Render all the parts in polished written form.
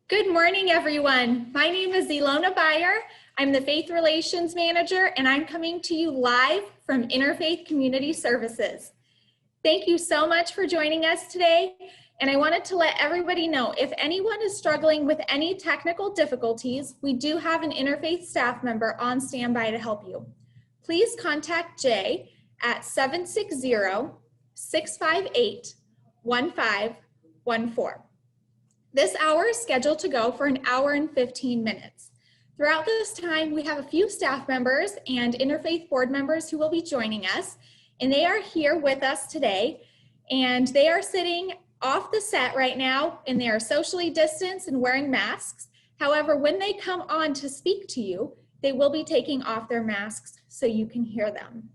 Good morning, everyone. My name is Ilona Bayer. I'm the Faith Relations Manager, and I'm coming to you live from Interfaith Community Services. Thank you so much for joining us today. And I wanted to let everybody know, if anyone is struggling with any technical difficulties, we do have an Interfaith staff member on standby to help you. Please contact Jay at 760-658-1514. This hour is scheduled to go for an hour and 15 minutes. Throughout this time, we have a few staff members and Interfaith board members who will be joining us, and they are here with us today, and they are sitting off the set right now, and they are socially distanced and wearing masks. However, when they come on to speak to you, they will be taking off their masks so you can hear them.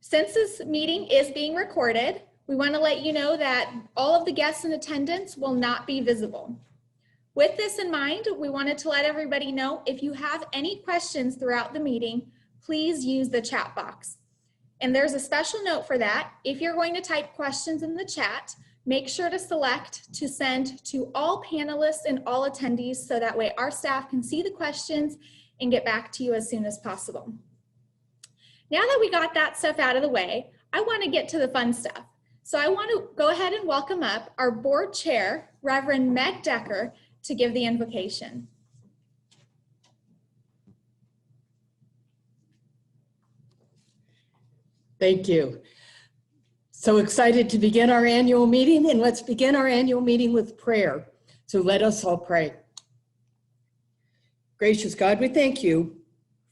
Since this meeting is being recorded, we want to let you know that all of the guests in attendance will not be visible. With this in mind, we wanted to let everybody know, if you have any questions throughout the meeting, please use the chat box. And there's a special note for that. If you're going to type questions in the chat, make sure to select to send to all panelists and all attendees, so that way our staff can see the questions and get back to you as soon as possible. Now that we got that stuff out of the way, I want to get to the fun stuff. So I want to go ahead and welcome up our board chair, Reverend Meg Decker, to give the invocation. Thank you. So excited to begin our annual meeting, and let's begin our annual meeting with prayer. So let us all pray. Gracious God, we thank you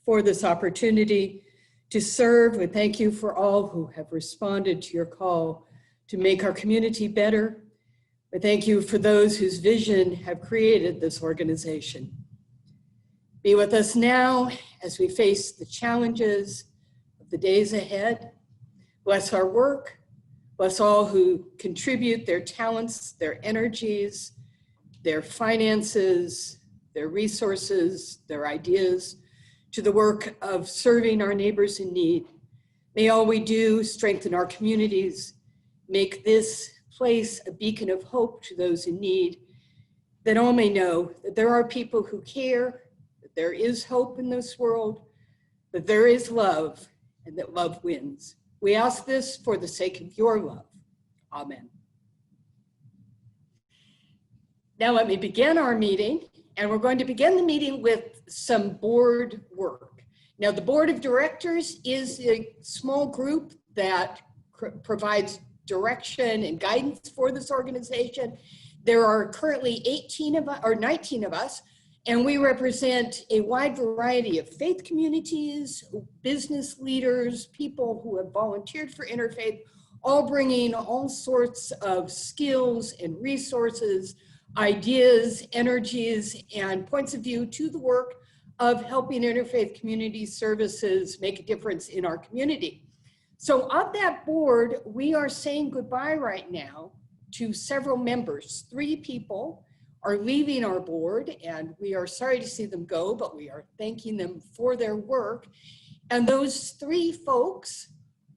for this opportunity to serve. We thank you for all who have responded to your call to make our community better. We thank you for those whose vision have created this organization. Be with us now as we face the challenges of the days ahead. Bless our work. Bless all who contribute their talents, their energies, their finances, their resources, their ideas to the work of serving our neighbors in need. May all we do strengthen our communities, make this place a beacon of hope to those in need, that all may know that there are people who care, that there is hope in this world, that there is love, and that love wins. We ask this for the sake of your love. Amen. Now let me begin our meeting, and we're going to begin the meeting with some board work. Now the board of directors is a small group that provides direction and guidance for this organization. There are currently 19 of us, and we represent a wide variety of faith communities, business leaders, people who have volunteered for Interfaith, all bringing all sorts of skills and resources, ideas, energies, and points of view to the work of helping Interfaith Community Services make a difference in our community. So on that board, we are saying goodbye right now to several members. 3 people are leaving our board, and we are sorry to see them go, but we are thanking them for their work. And those 3 folks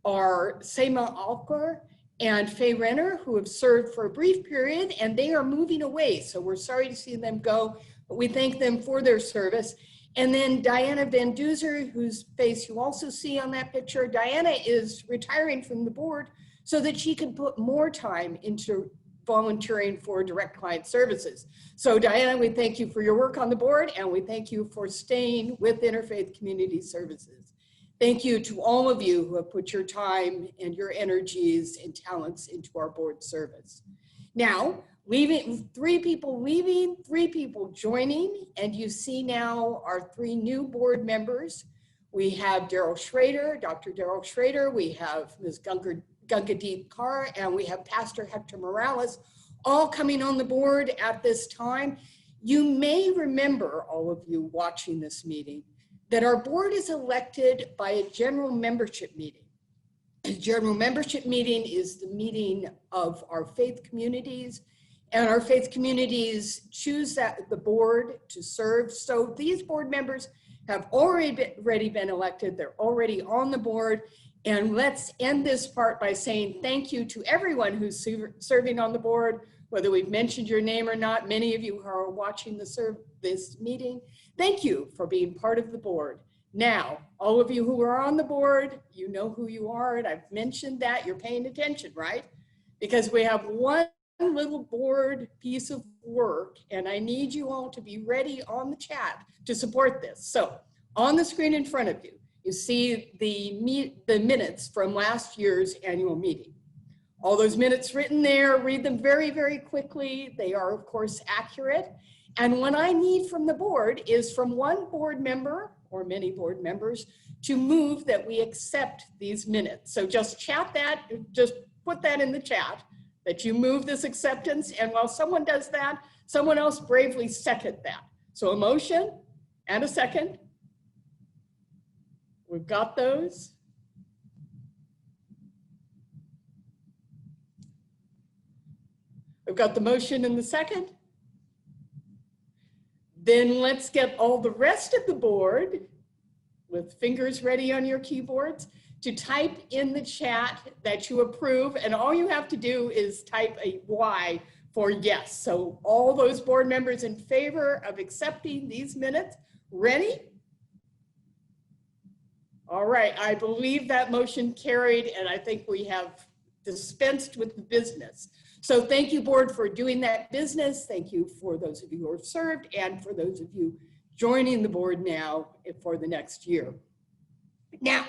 are Sami Award and Faye Renner, who have served for a brief period, and they are moving away. So we're sorry to see them go, but we thank them for their service. And then Diana Van Duzer, whose face you also see on that picture. Diana is retiring from the board so that she can put more time into volunteering for direct client services. So Diana, we thank you for your work on the board, and we thank you for staying with Interfaith Community Services. Thank you to all of you who have put your time and your energies and talents into our board service. Now, 3 people leaving, 3 people joining, and you see now our 3 new board members. We have Daryl Schrader, Dr. Daryl Schrader, we have Ms. Gungadeep Kaur, and we have Pastor Hector Morales, all coming on the board at this time. You may remember, all of you watching this meeting, that our board is elected by a general membership meeting. A general membership meeting is the meeting of our faith communities, and our faith communities choose the board to serve. So these board members have already been elected. They're already on the board. And let's end this part by saying thank you to everyone who's serving on the board. whether we've mentioned your name or not, many of you who are watching this meeting, thank you for being part of the board. Now, all of you who are on the board, you know who you are, and I've mentioned that. You're paying attention, right? Because we have one little board piece of work, and I need you all to be ready on the chat to support this. So on the screen in front of you, you see the minutes from last year's annual meeting. All those minutes written there, read them very, very quickly. They are, of course, accurate. And what I need from the board is from one board member or many board members to move that we accept these minutes. So just chat that, just put that in the chat, that you move this acceptance. And while someone does that, someone else bravely second that. So a motion and a second. We've got those. We've got the motion and the second. Then let's get all the rest of the board with fingers ready on your keyboards to type in the chat that you approve. And all you have to do is type a Y for yes. So all those board members in favor of accepting these minutes, ready? All right, I believe that motion carried, and I think we have dispensed with the business. So thank you, board, for doing that business. Thank you for those of you who have served and for those of you joining the board now for the next year. Now,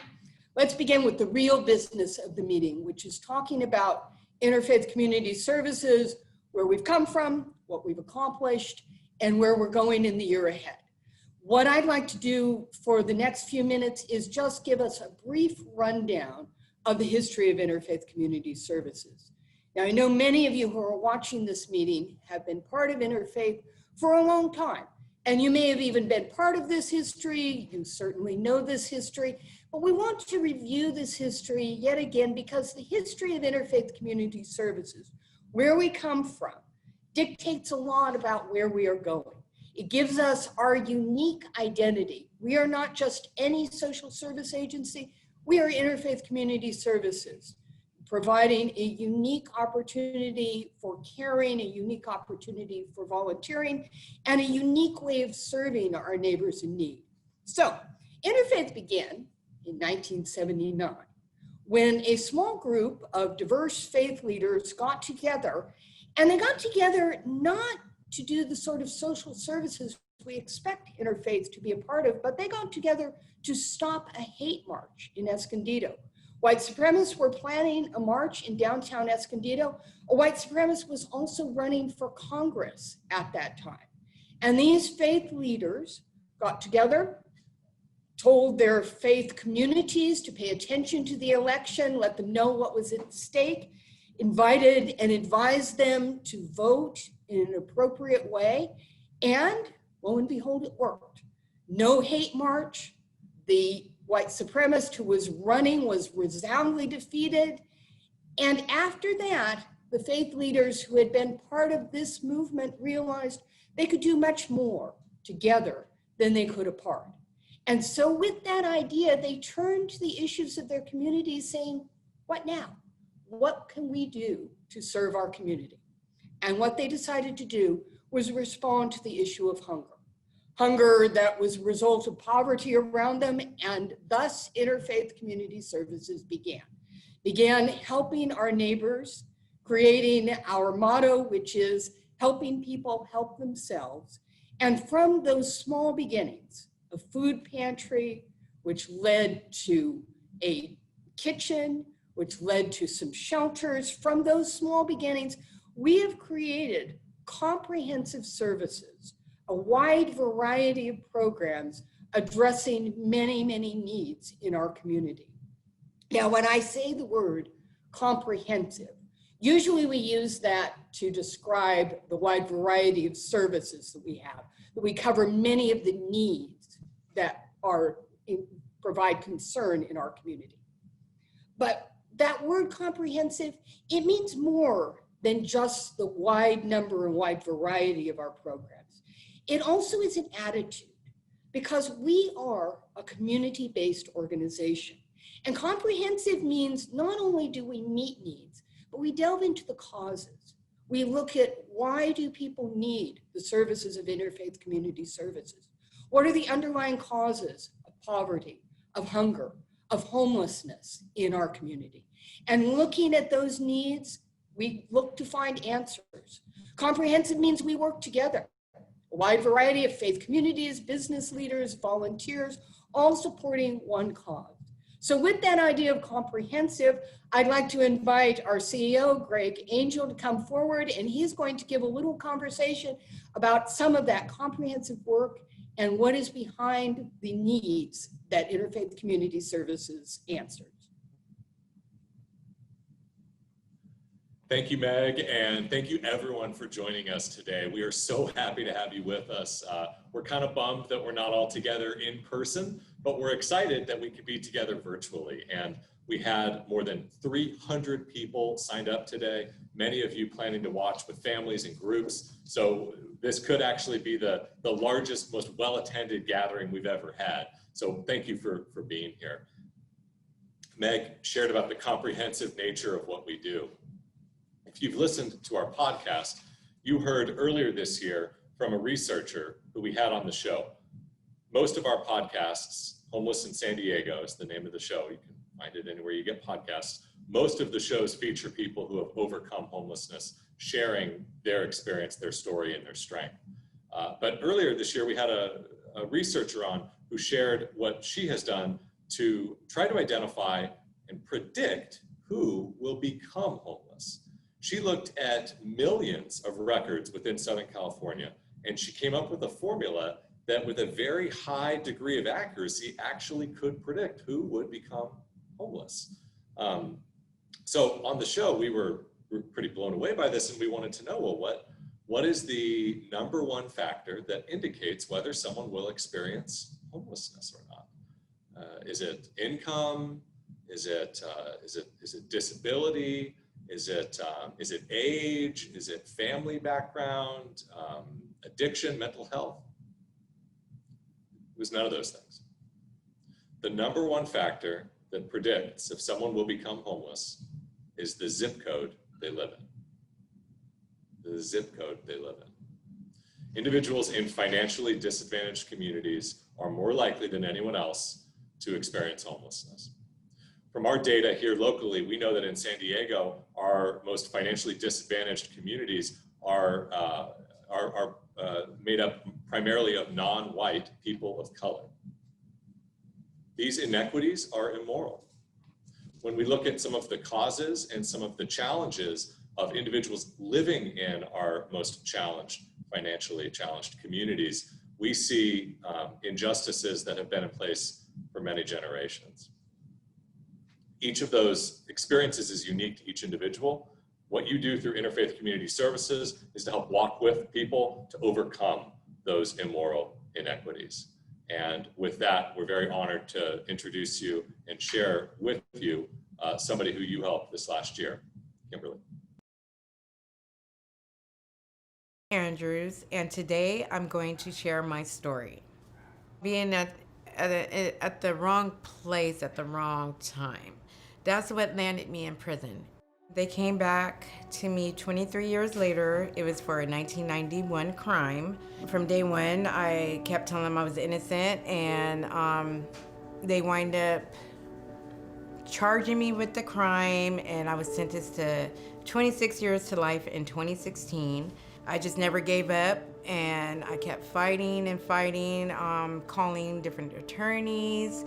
let's begin with the real business of the meeting, which is talking about Interfaith Community Services, where we've come from, what we've accomplished, and where we're going in the year ahead. What I'd like to do for the next few minutes is just give us a brief rundown of the history of Interfaith Community Services. Now, I know many of you who are watching this meeting have been part of Interfaith for a long time, and you may have even been part of this history. You certainly know this history, but we want to review this history yet again because the history of Interfaith Community Services, where we come from, dictates a lot about where we are going. It gives us our unique identity. We are not just any social service agency, we are Interfaith Community Services, providing a unique opportunity for caring, a unique opportunity for volunteering, and a unique way of serving our neighbors in need. So, Interfaith began in 1979, when a small group of diverse faith leaders got together, and they got together not to do the sort of social services we expect Interfaith to be a part of, but they got together to stop a hate march in Escondido. White supremacists were planning a march in downtown Escondido. A white supremacist was also running for Congress at that time. And these faith leaders got together, told their faith communities to pay attention to the election, let them know what was at stake, invited and advised them to vote in an appropriate way. And lo and behold, it worked. No hate march. The white supremacist who was running was resoundingly defeated. And after that, the faith leaders who had been part of this movement realized they could do much more together than they could apart. And so with that idea, they turned to the issues of their community saying, what now? What can we do to serve our community? And what they decided to do was respond to the issue of hunger. Hunger that was a result of poverty around them, and thus Interfaith Community Services began helping our neighbors, creating our motto, which is helping people help themselves. And from those small beginnings, a food pantry, which led to a kitchen, which led to some shelters, from those small beginnings, we have created comprehensive services, a wide variety of programs addressing many, many needs in our community. Now, when I say the word comprehensive, usually we use that to describe the wide variety of services that we have, that we cover many of the needs that provide concern in our community. But that word comprehensive, it means more than just the wide number and wide variety of our programs. It also is an attitude, because we are a community-based organization. And comprehensive means not only do we meet needs, but we delve into the causes. We look at why do people need the services of interfaith community services? What are the underlying causes of poverty, of hunger, of homelessness in our community? And looking at those needs, we look to find answers. Comprehensive means we work together. A wide variety of faith communities, business leaders, volunteers, all supporting one cause. So with that idea of comprehensive, I'd like to invite our CEO, Greg Angel, to come forward, and he's going to give a little conversation about some of that comprehensive work and what is behind the needs that Interfaith Community Services answers. Thank you, Meg, and thank you everyone for joining us today. We are so happy to have you with us. We're kind of bummed that we're not all together in person, but we're excited that we could be together virtually. And we had more than 300 people signed up today, many of you planning to watch with families and groups. So this could actually be the largest, most well-attended gathering we've ever had. So thank you for being here. Meg shared about the comprehensive nature of what we do. If you've listened to our podcast, you heard earlier this year from a researcher who we had on the show. Most of our podcasts, Homeless in San Diego is the name of the show. You can find it anywhere you get podcasts. Most of the shows feature people who have overcome homelessness, sharing their experience, their story, and their strength. But earlier this year, we had a researcher on who shared what she has done to try to identify and predict who will become homeless. She looked at millions of records within Southern California, and she came up with a formula that with a very high degree of accuracy actually could predict who would become homeless. So on the show, we were pretty blown away by this, and we wanted to know, well, what is the number one factor that indicates whether someone will experience homelessness or not? Is it income? Is it disability? Is it age? Is it family background, addiction, mental health? It was none of those things. The number one factor that predicts if someone will become homeless is the zip code they live in. The zip code they live in. Individuals in financially disadvantaged communities are more likely than anyone else to experience homelessness. From our data here locally, we know that in San Diego, our most financially disadvantaged communities are made up primarily of non-white people of color. These inequities are immoral. When we look at some of the causes and some of the challenges of individuals living in our most challenged, financially challenged communities, we see injustices that have been in place for many generations. Each of those experiences is unique to each individual. What you do through Interfaith Community Services is to help walk with people to overcome those immoral inequities. And with that, we're very honored to introduce you and share with you somebody who you helped this last year, Kimberly. Andrews, and today I'm going to share my story. Being at the wrong place at the wrong time. That's what landed me in prison. They came back to me 23 years later. It was for a 1991 crime. From day one, I kept telling them I was innocent, and they wind up charging me with the crime, and I was sentenced to 26 years to life in 2016. I just never gave up, and I kept fighting and fighting, calling different attorneys.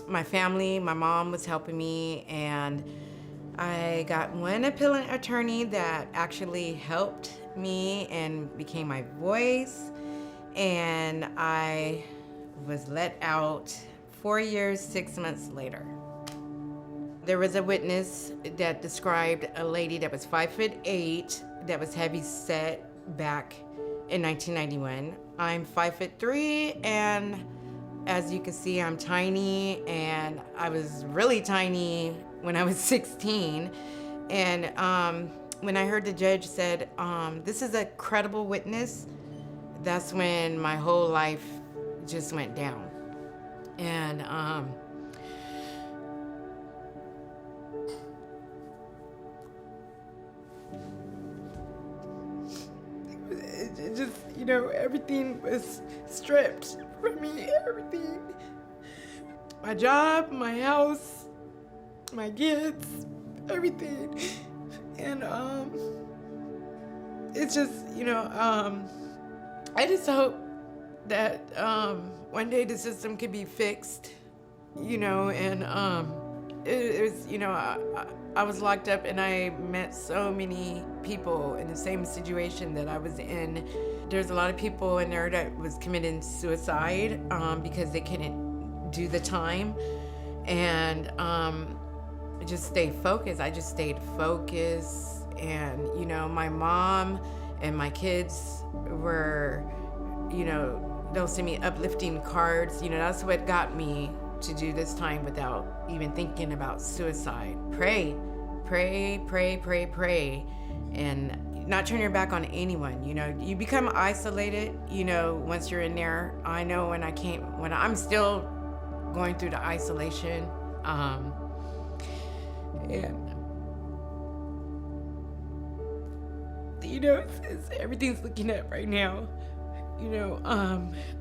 My family, my mom was helping me, and I got one appellant attorney that actually helped me and became my voice, and I was let out 4 years, 6 months later. There was a witness that described a lady that was 5'8", that was heavy set back in 1991. I'm 5'3", and as you can see, I'm tiny, and I was really tiny when I was 16. And when I heard the judge said, this is a credible witness, that's when my whole life just went down. And it just, you know, everything was stripped from me, everything. My job, my house, my kids, everything. And it's just, you know, I just hope that one day the system could be fixed, you know, and it was, you know, I was locked up and I met so many people in the same situation that I was in. There's a lot of people in there that was committing suicide because they couldn't do the time. And just stay focused. I just stayed focused. And, you know, my mom and my kids were, you know, they'll send me uplifting cards. You know, that's what got me to do this time without even thinking about suicide. Pray, pray, pray, pray, pray, and not turn your back on anyone. You know, you become isolated, you know, once you're in there. I know when I'm still going through the isolation, and you know, everything's looking up right now. You know,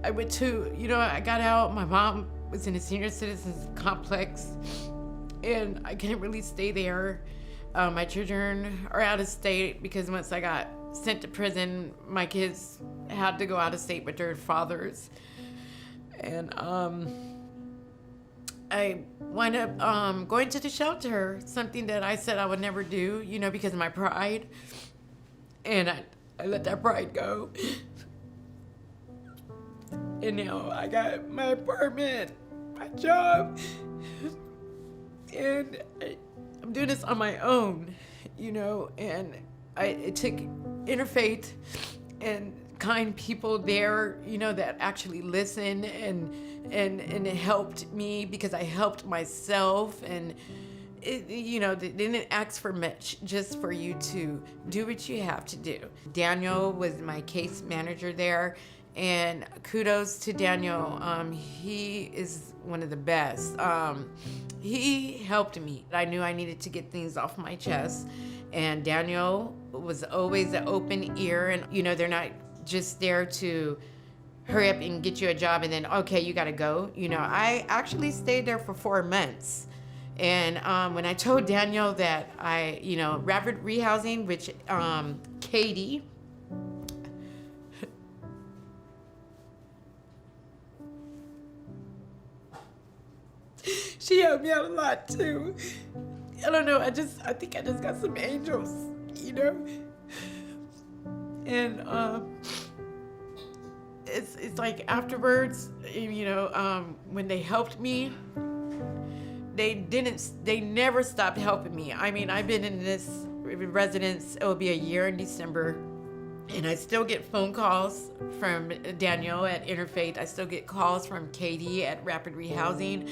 I went to, you know, I got out, my mom was in a senior citizens complex and I couldn't really stay there. My children are out of state because once I got sent to prison, my kids had to go out of state with their fathers. And I wound up going to the shelter, something that I said I would never do, you know, because of my pride. And I let that pride go. And now I got my apartment, my job, and I'm doing this on my own, you know, and it took Interfaith and kind people there, you know, that actually listen and it helped me because I helped myself. And it, you know, they didn't ask for much, just for you to do what you have to do. Daniel was my case manager there, and kudos to Daniel. He is one of the best. He helped me. I knew I needed to get things off my chest, and Daniel was always an open ear. And you know, they're not just there to hurry up and get you a job and then, okay, you gotta go. You know, I actually stayed there for 4 months. And when I told Daniel that you know, rapid rehousing, which Katie, she helped me out a lot too. I don't know, I think I just got some angels, you know? And it's like afterwards, you know, when they helped me, they never stopped helping me. I mean, I've been in this residence, it will be a year in December, and I still get phone calls from Daniel at Interfaith. I still get calls from Katie at Rapid Rehousing,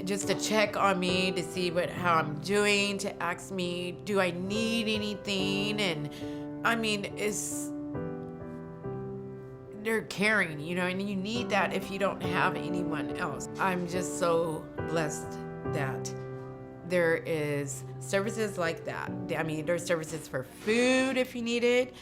just to check on me, to see how I'm doing, to ask me, do I need anything? And I mean, they're caring, you know, and you need that if you don't have anyone else. I'm just so blessed that there is services like that. I mean, there's services for food if you need it.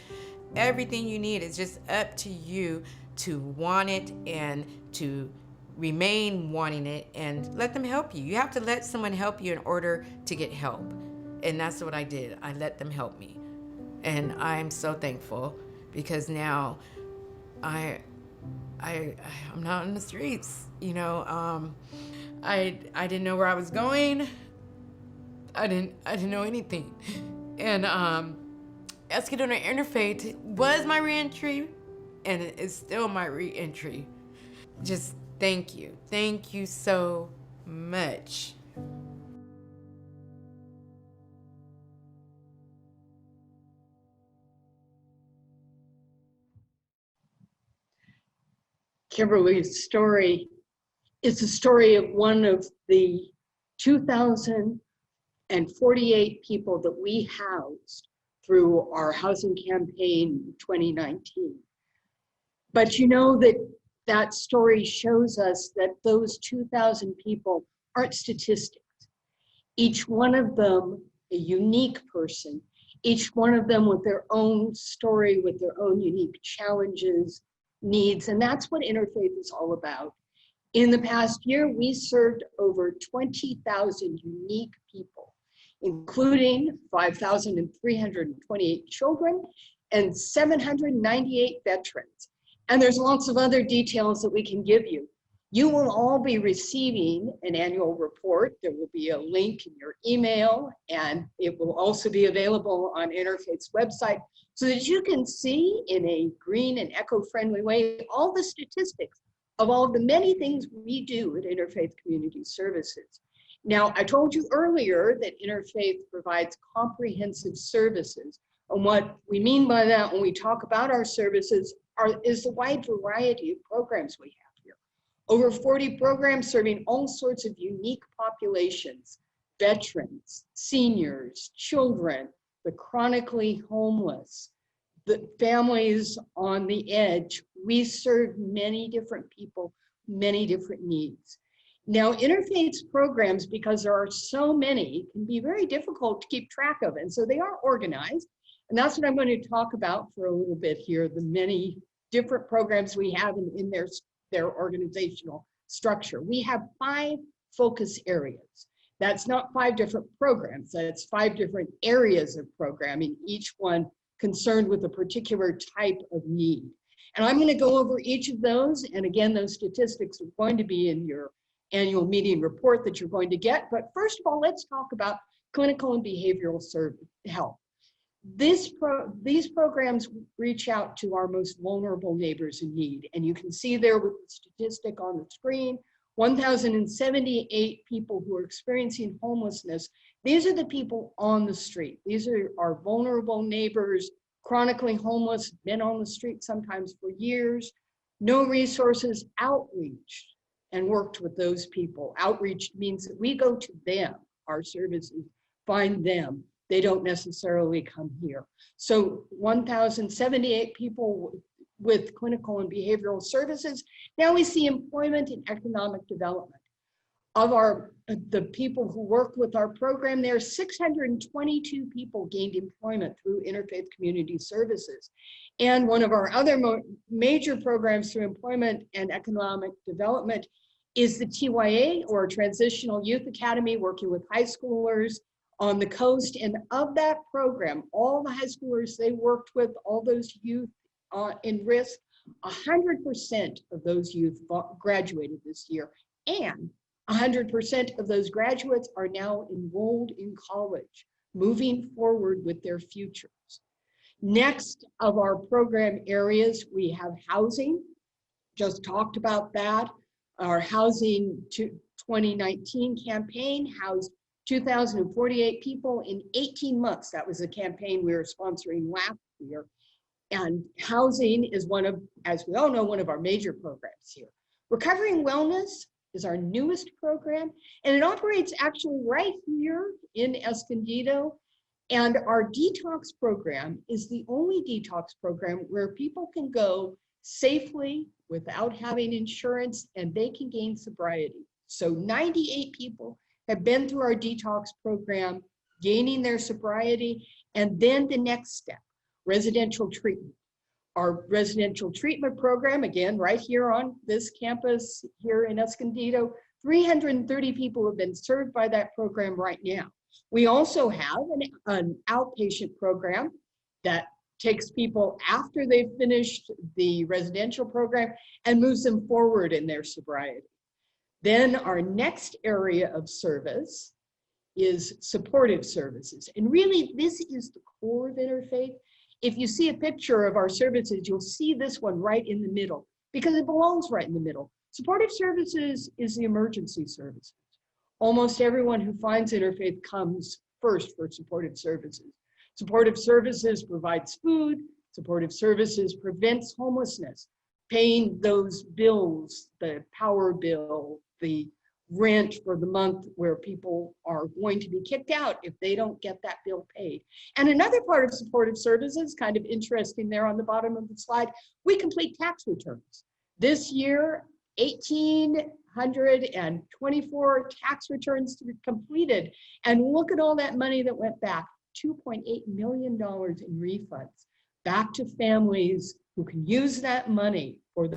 Everything you need is just up to you to want it and to remain wanting it, and let them help you. You have to let someone help you in order to get help. And that's what I did. I let them help me. And I'm so thankful because now I'm not in the streets, you know. I didn't know where I was going. I didn't know anything. And Escadona Interfaith was my reentry, and it's still my reentry. Just thank you so much. Kimberly's story is the story of one of the 2,048 people that we housed through our housing campaign in 2019. But you know that story shows us that those 2,000 people aren't statistics. Each one of them a unique person, each one of them with their own story, with their own unique challenges, needs, and that's what Interfaith is all about. In the past year, we served over 20,000 unique people, including 5,328 children and 798 veterans. And there's lots of other details that we can give you. You will all be receiving an annual report. There will be a link in your email, and it will also be available on Interfaith's website so that you can see in a green and eco-friendly way all the statistics of all the many things we do at Interfaith Community Services. Now, I told you earlier that Interfaith provides comprehensive services. And what we mean by that when we talk about our services is the wide variety of programs we have here. Over 40 programs serving all sorts of unique populations, veterans, seniors, children, the chronically homeless, the families on the edge. We serve many different people, many different needs. Now, Interfaith's programs, because there are so many, can be very difficult to keep track of, and so they are organized. And that's what I'm going to talk about for a little bit here, the many different programs we have in their organizational structure. We have 5 focus areas. That's not 5 different programs, that's 5 different areas of programming, each one concerned with a particular type of need. And I'm going to go over each of those, and again, those statistics are going to be in your annual meeting report that you're going to get. But first of all, let's talk about clinical and behavioral health. These programs reach out to our most vulnerable neighbors in need. And you can see there with the statistic on the screen, 1,078 people who are experiencing homelessness. These are the people on the street. These are our vulnerable neighbors, chronically homeless, been on the street sometimes for years, no resources, outreach, and worked with those people. Outreach means that we go to them, our services, find them. They don't necessarily come here. So 1,078 people with clinical and behavioral services. Now we see employment and economic development. Of the people who work with our program, there are 622 people gained employment through Interfaith Community Services. And one of our other major programs through employment and economic development is the TYA, or Transitional Youth Academy, working with high schoolers on the coast. And of that program, all the high schoolers they worked with, all those youth in risk, 100% of those youth graduated this year. And 100% of those graduates are now enrolled in college, moving forward with their futures. Next of our program areas, we have housing. Just talked about that. Our Housing 2019 campaign housed 2,048 people in 18 months. That was a campaign we were sponsoring last year. And housing is one of, as we all know, one of our major programs here. Recovering Wellness is our newest program, and it operates actually right here in Escondido. And our detox program is the only detox program where people can go safely without having insurance, and they can gain sobriety. So 98 people have been through our detox program, gaining their sobriety, and then the next step, residential treatment. Our residential treatment program, again, right here on this campus here in Escondido, 330 people have been served by that program right now. We also have an outpatient program that takes people after they've finished the residential program and moves them forward in their sobriety. Then our next area of service is supportive services. And really, this is the core of Interfaith. If you see a picture of our services, you'll see this one right in the middle because it belongs right in the middle. Supportive services is the emergency services. Almost everyone who finds Interfaith comes first for supportive services. Supportive services provides food. Supportive services prevents homelessness, paying those bills, the power bill, the rent for the month where people are going to be kicked out if they don't get that bill paid. And another part of supportive services, kind of interesting there on the bottom of the slide, we complete tax returns. This year, 1,824 tax returns to be completed. And look at all that money that went back. $2.8 million in refunds back to families who can use that money for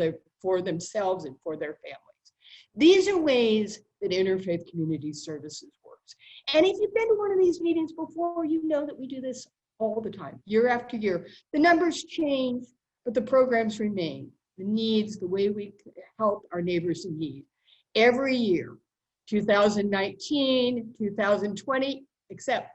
themselves and for their families. These are ways that Interfaith Community Services works. And if you've been to one of these meetings before, you know that we do this all the time, year after year. The numbers change, but the programs remain. The needs, the way we help our neighbors in need. Every year, 2019, 2020, except,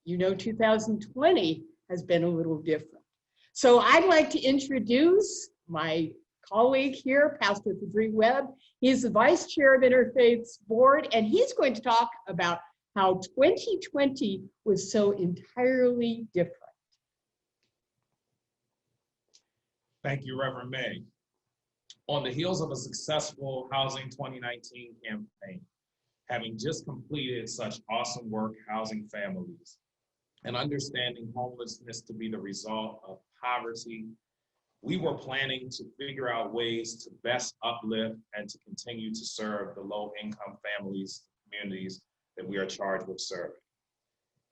2020 has been a little different. So I'd like to introduce my colleague here, Pastor Fadri Webb. He's the vice chair of Interfaith's board, and he's going to talk about how 2020 was so entirely different. Thank you, Reverend May. On the heels of a successful Housing 2019 campaign, having just completed such awesome work housing families and understanding homelessness to be the result of poverty, we were planning to figure out ways to best uplift and to continue to serve the low-income families, communities that we are charged with serving.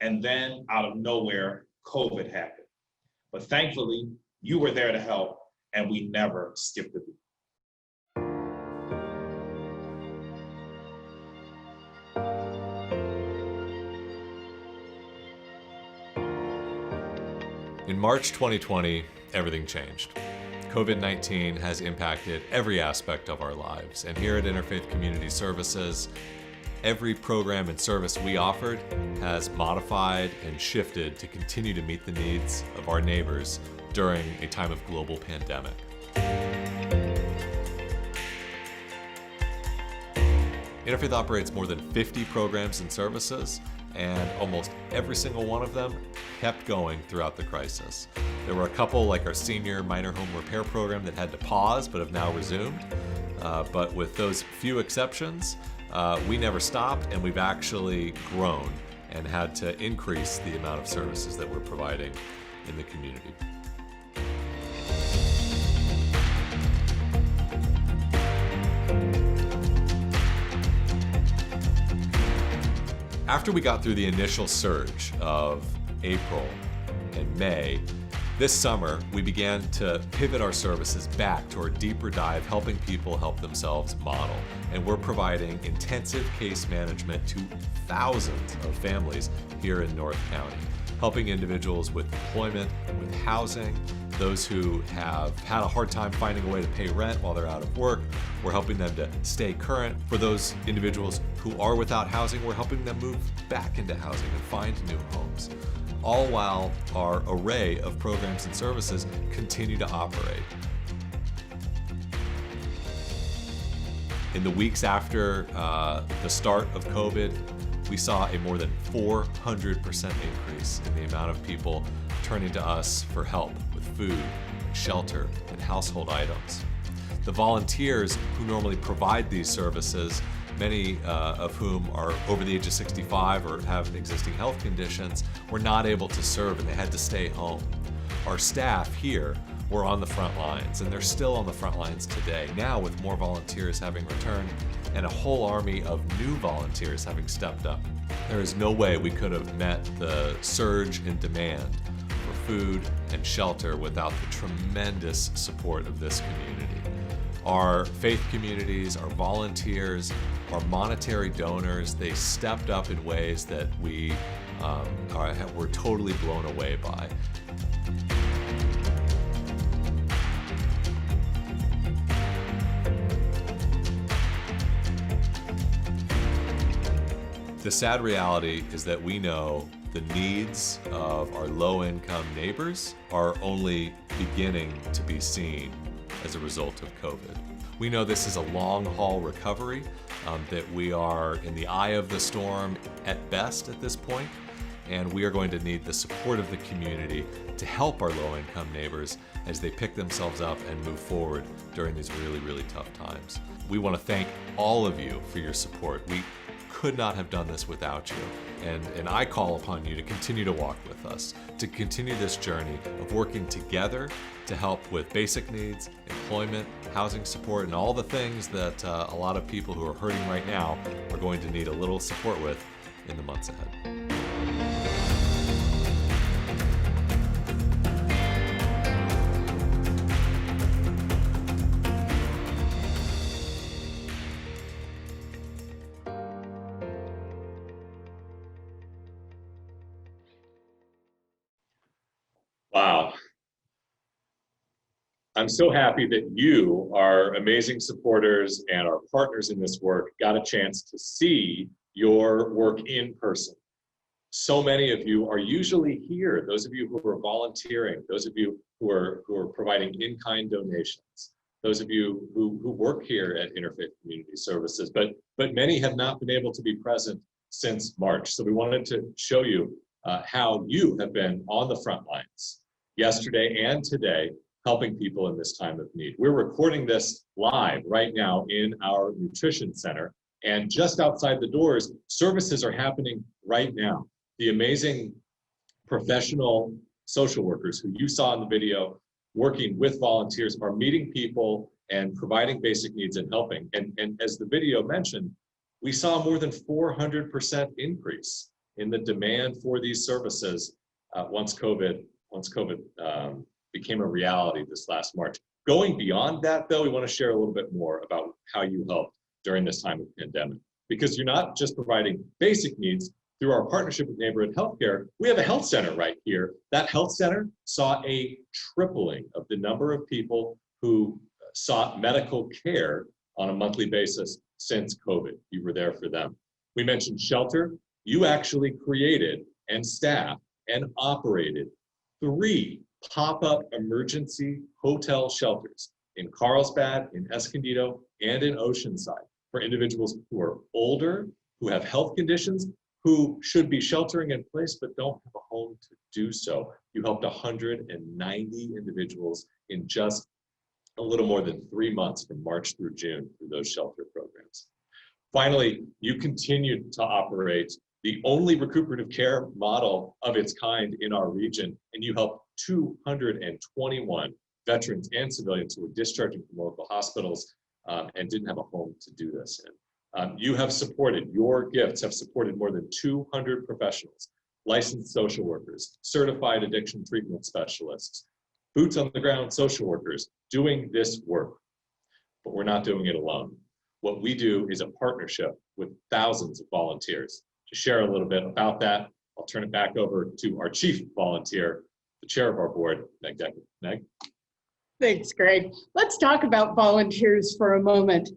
And then out of nowhere, COVID happened. But thankfully, you were there to help, and we never skipped a beat. In March 2020, everything changed. COVID-19 has impacted every aspect of our lives, and here at Interfaith Community Services, every program and service we offered has modified and shifted to continue to meet the needs of our neighbors during a time of global pandemic. Interfaith operates more than 50 programs and services, and almost every single one of them kept going throughout the crisis. There were a couple, like our senior minor home repair program, that had to pause but have now resumed. But with those few exceptions, we never stopped, and we've actually grown and had to increase the amount of services that we're providing in the community. After we got through the initial surge of April and May, this summer we began to pivot our services back to our deeper dive, helping people help themselves model. And we're providing intensive case management to thousands of families here in North County, helping individuals with employment, with housing, those who have had a hard time finding a way to pay rent while they're out of work. We're helping them to stay current. For those individuals who are without housing, we're helping them move back into housing and find new homes, all while our array of programs and services continue to operate. In the weeks after the start of COVID, we saw a more than 400% increase in the amount of people turning to us for help with food, shelter, and household items. The volunteers who normally provide these services, many of whom are over the age of 65 or have existing health conditions, were not able to serve and they had to stay home. Our staff here were on the front lines, and they're still on the front lines today, now with more volunteers having returned and a whole army of new volunteers having stepped up. There is no way we could have met the surge in demand for food and shelter without the tremendous support of this community. Our faith communities, our volunteers, our monetary donors, they stepped up in ways that we were totally blown away by. The sad reality is that we know the needs of our low-income neighbors are only beginning to be seen as a result of COVID. We know this is a long-haul recovery, that we are in the eye of the storm at best at this point, and we are going to need the support of the community to help our low-income neighbors as they pick themselves up and move forward during these really, really tough times. We want to thank all of you for your support. We could not have done this without you. And I call upon you to continue to walk with us, to continue this journey of working together to help with basic needs, employment, housing support, and all the things that a lot of people who are hurting right now are going to need a little support with in the months ahead. Wow. I'm so happy that you, our amazing supporters and our partners in this work, got a chance to see your work in person. So many of you are usually here, those of you who are volunteering, those of you who are providing in-kind donations, those of you who work here at Interfaith Community Services, but many have not been able to be present since March. So we wanted to show you how you have been on the front lines yesterday and today, helping people in this time of need. We're recording this live right now in our nutrition center, and just outside the doors, services are happening right now. The amazing professional social workers who you saw in the video working with volunteers are meeting people and providing basic needs and helping. And as the video mentioned, we saw more than 400% increase in the demand for these services once COVID became a reality this last March. Going beyond that, though, we want to share a little bit more about how you helped during this time of pandemic, because you're not just providing basic needs. Through our partnership with Neighborhood Healthcare, we have a health center right here. That health center saw a tripling of the number of people who sought medical care on a monthly basis since COVID. You were there for them. We mentioned shelter. You actually created and staffed and operated 3 pop-up emergency hotel shelters in Carlsbad, in Escondido, and in Oceanside for individuals who are older, who have health conditions, who should be sheltering in place but don't have a home to do so. You helped 190 individuals in just a little more than 3 months from March through June through those shelter programs. Finally, you continued to operate the only recuperative care model of its kind in our region, and you helped 221 veterans and civilians who were discharging from local hospitals and didn't have a home to do this in. You have supported, your gifts have supported more than 200 professionals, licensed social workers, certified addiction treatment specialists, boots on the ground social workers doing this work. But we're not doing it alone. What we do is a partnership with thousands of volunteers. To share a little bit about that, I'll turn it back over to our chief volunteer, the chair of our board, Meg Decker. Meg? Thanks, Greg. Let's talk about volunteers for a moment.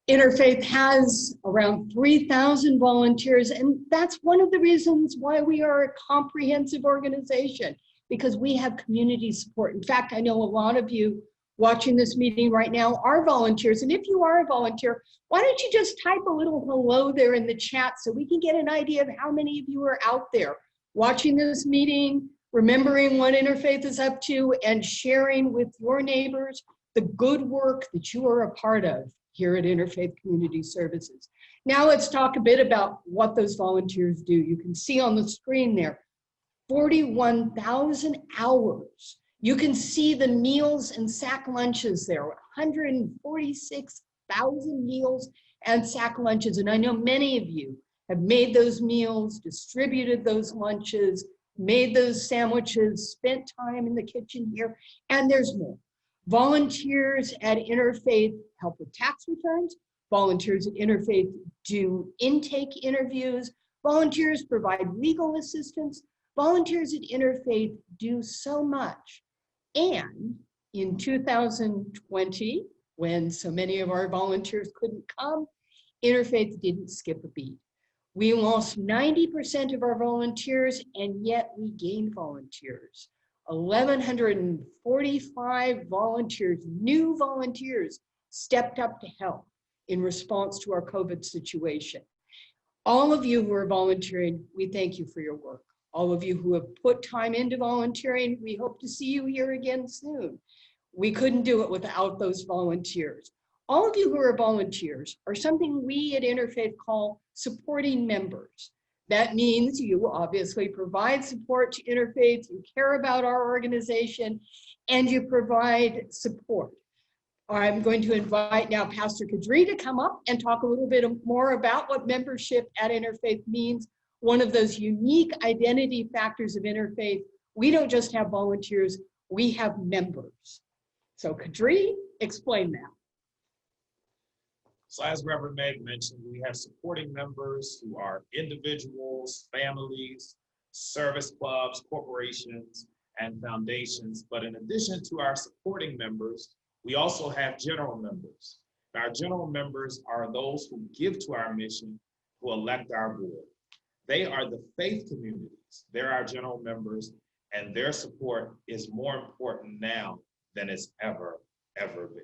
Interfaith has around 3,000 volunteers, and that's one of the reasons why we are a comprehensive organization, because we have community support. In fact, I know a lot of you watching this meeting right now are volunteers, and if you are a volunteer, why don't you just type a little hello there in the chat so we can get an idea of how many of you are out there watching this meeting, remembering what Interfaith is up to, and sharing with your neighbors the good work that you are a part of here at Interfaith Community Services. Now let's talk a bit about what those volunteers do. You can see on the screen there, 41,000 hours. You can see the meals and sack lunches there, 146,000 meals and sack lunches. And I know many of you have made those meals, distributed those lunches, made those sandwiches, spent time in the kitchen here, and there's more. Volunteers at Interfaith help with tax returns. Volunteers at Interfaith do intake interviews. Volunteers provide legal assistance. Volunteers at Interfaith do so much. And in 2020, when so many of our volunteers couldn't come, Interfaith didn't skip a beat. We lost 90% of our volunteers, and yet we gained volunteers. 1,145 volunteers, new volunteers, stepped up to help in response to our COVID situation. All of you who are volunteering, we thank you for your work. All of you who have put time into volunteering, we hope to see you here again soon. We couldn't do it without those volunteers. All of you who are volunteers are something we at Interfaith call supporting members. That means you obviously provide support to Interfaith, you care about our organization, and you provide support. I'm going to invite now Pastor Kadri to come up and talk a little bit more about what membership at Interfaith means. One of those unique identity factors of Interfaith, we don't just have volunteers, we have members. So Kadri, explain that. So as Reverend Meg mentioned, we have supporting members who are individuals, families, service clubs, corporations, and foundations. But in addition to our supporting members, we also have general members. Our general members are those who give to our mission, who elect our board. They are the faith communities. They're our general members, and their support is more important now than it's ever been.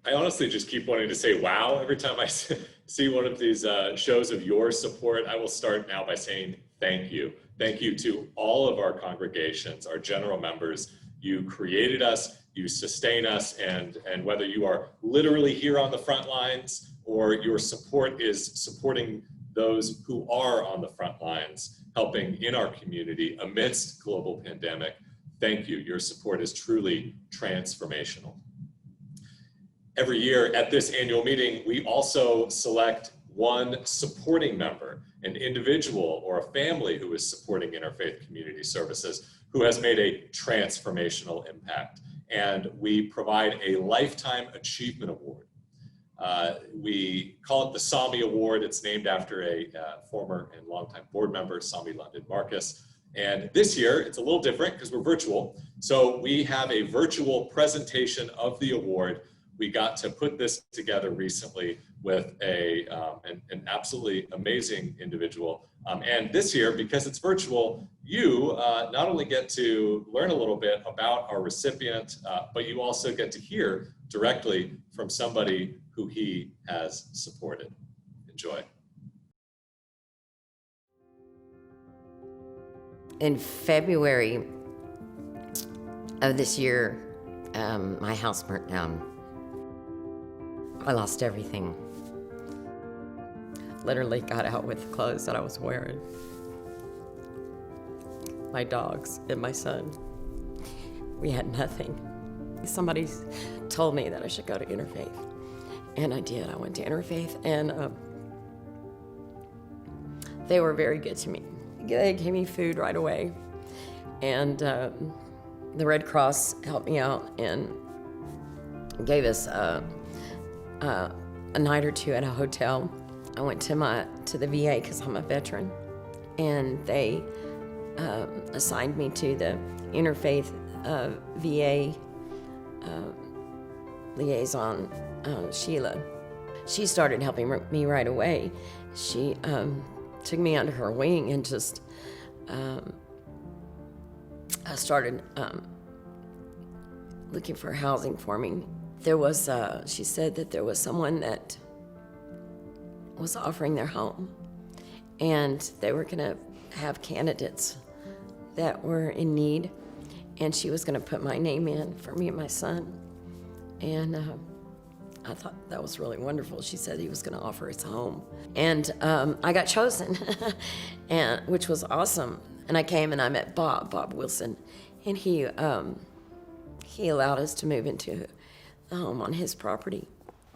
I honestly just keep wanting to say wow every time I see one of these shows of your support. I will start now by saying thank you. Thank you to all of our congregations, our general members. You created us, you sustain us, and whether you are literally here on the front lines or your support is supporting those who are on the front lines, helping in our community amidst global pandemic, thank you. Your support is truly transformational. Every year at this annual meeting, we also select one supporting member, an individual or a family who is supporting interfaith community services, who has made a transformational impact. And we provide a Lifetime Achievement Award. We call it the Sami Award. It's named after a former and longtime board member, Sami London Marcus. And this year, it's a little different because we're virtual. So we have a virtual presentation of the award we got to put this together recently with an absolutely amazing individual. And this year, because it's virtual, you not only get to learn a little bit about our recipient, but you also get to hear directly from somebody who he has supported. Enjoy. In February of this year, my house burnt down. I lost everything. Literally got out with the clothes that I was wearing. My dogs and my son. We had nothing. Somebody told me that I should go to Interfaith, and I did. I went to Interfaith, and they were very good to me. They gave me food right away, and the Red Cross helped me out and gave us a night or two at a hotel. I went to the VA because I'm a veteran, and they assigned me to the Interfaith VA liaison, Sheila. She started helping me right away. She took me under her wing and just started looking for housing for me. There was, she said that there was someone that was offering their home, and they were gonna have candidates that were in need, and she was gonna put my name in for me and my son. And I thought that was really wonderful. She said he was gonna offer us a home. And I got chosen, and which was awesome. And I came and I met Bob Wilson, and he allowed us to move into the home on his property.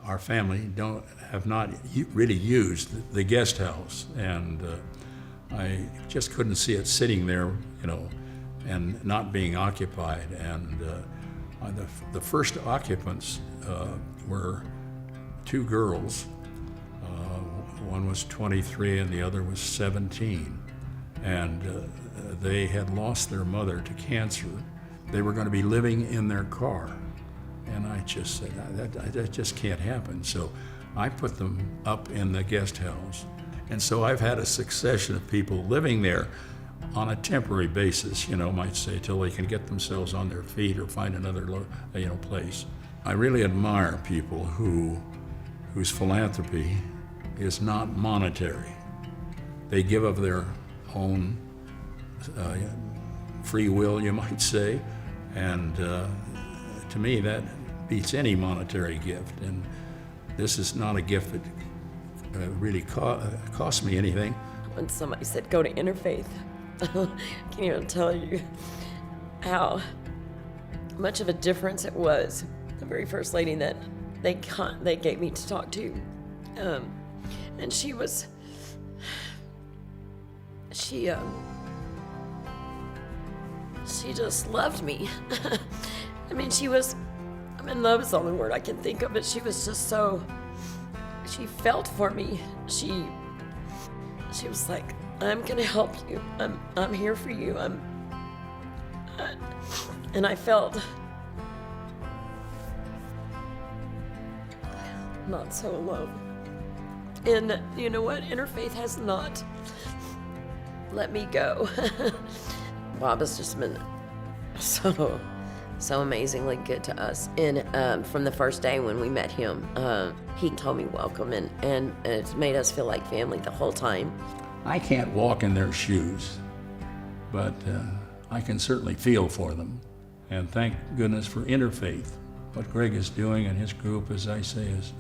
Our family have not really used the guest house, and I just couldn't see it sitting there, and not being occupied. And the first occupants were two girls. One was 23 and the other was 17. And they had lost their mother to cancer. They were going to be living in their car. And I just said, that just can't happen. So I put them up in the guest house. And so I've had a succession of people living there on a temporary basis, might say, till they can get themselves on their feet or find another, place. I really admire people whose philanthropy is not monetary. They give of their own free will, you might say, and to me that beats any monetary gift. And this is not a gift that really cost me anything. When somebody said go to Interfaith, I can't even tell you how much of a difference it was. The very first lady that they gave me to talk to, and she just loved me. I mean, love is the only word I can think of, but she was just so, she felt for me. She was like, I'm gonna help you. I'm here for you. And I felt not so alone. And you know what? Interfaith has not let me go. Bob has just been so amazingly good to us. And from the first day when we met him, he told me welcome, and it's made us feel like family the whole time. I can't walk in their shoes, but I can certainly feel for them. And thank goodness for Interfaith. What Greg is doing and his group, as I say, is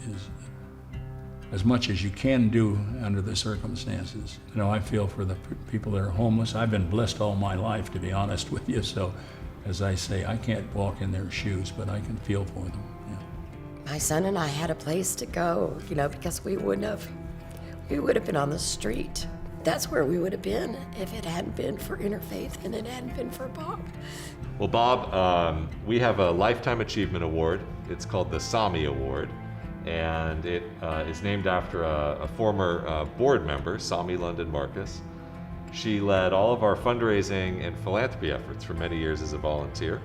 as much as you can do under the circumstances. I feel for the people that are homeless. I've been blessed all my life, to be honest with you. So, as I say, I can't walk in their shoes, but I can feel for them. Yeah. My son and I had a place to go, because we would have been on the street. That's where we would have been if it hadn't been for Interfaith and it hadn't been for Bob. Well, Bob, we have a Lifetime Achievement Award. It's called the Sami Award, and it is named after a former board member, Sami London Marcus. She led all of our fundraising and philanthropy efforts for many years as a volunteer.